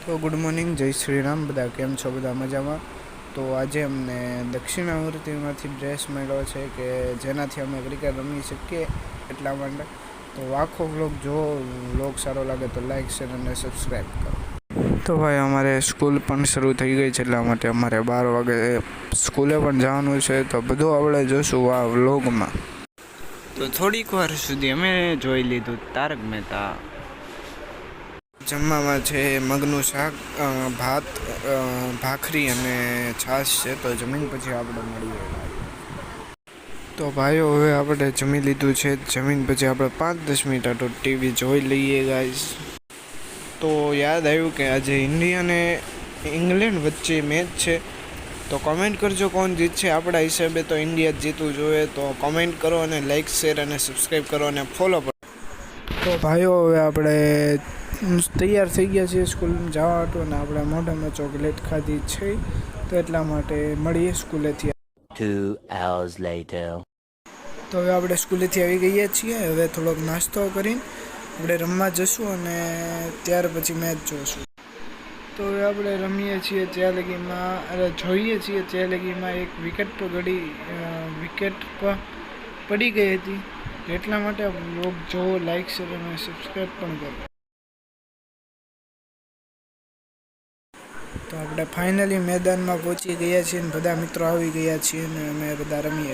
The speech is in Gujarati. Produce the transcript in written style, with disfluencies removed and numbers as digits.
તો ગુડ મોર્નિંગ, જય શ્રી રામ. બધા કેમ છો? બધા મજામાં? તો આજે અમને દક્ષિણામૂર્તિમાંથી ડ્રેસ મળ્યો છે કે જેનાથી અમે ક્રિકેટ રમી શકીએ એટલા માટે. તો આખો વ્લોગ જો વ્લોગ સારો લાગે તો લાઈક, શેર અને સબસ્ક્રાઈબ કરો. તો ભાઈ અમારે સ્કૂલ પણ શરૂ થઈ ગઈ છે, એટલા માટે અમારે 12 વાગે સ્કૂલે પણ જવાનું છે. તો બધું આપણે જોશું આ વ્લોગમાં. તો થોડીક વાર સુધી અમે જોઈ લીધું તારક મહેતા. જમવામાં છે મગનું શાક, ભાત, ભાખરી અને છાશ છે. તો જમીન પછી આપણે મળીએ. તો ભાઈઓ હવે આપણે જમી લીધું છે. જમીન પછી આપણે 5-10 મિનિટ આટલું ટીવી જોઈ લઈએ ગાઈસ. તો યાદ આવ્યું કે આજે ઇન્ડિયા અને ઇંગ્લેન્ડ વચ્ચે મેચ છે. તો કમેન્ટ કરજો કોણ જીતશે. આપણા હિસાબે તો ઇન્ડિયા જ જીતવું જોઈએ. તો કમેન્ટ કરો અને લાઈક, શેર અને સબસ્ક્રાઈબ કરો અને ફોલો કરો. તો ભાઈઓ હવે આપણે તૈયાર થઈ ગયા છીએ સ્કૂલમાં જવા હતું અને આપણે મોઢામાં ચોકલેટ ખાધી છે. તો એટલા માટે મળીએ સ્કૂલેથી. 2 hours later. તો હવે આપણે સ્કૂલેથી આવી ગયા છીએ. હવે થોડોક નાસ્તો કરીને આપણે રમવા જઈશું અને ત્યાર પછી મેચ જોઈશું. તો હવે આપણે રમીએ છીએ ત્યાં લગીમાં જોઈએ છીએ ત્યાં લગીમાં એક વિકેટ પર પડી ગઈ હતી. એટલા માટે લોક જો લાઈક, શેર અને સબસ્ક્રાઈબ પણ કરો. તો આપણે ફાઇનલી મેદાનમાં પહોંચી ગયા છીએ અને બધા મિત્રો આવી ગયા છીએ અને અમે બધા રમીએ.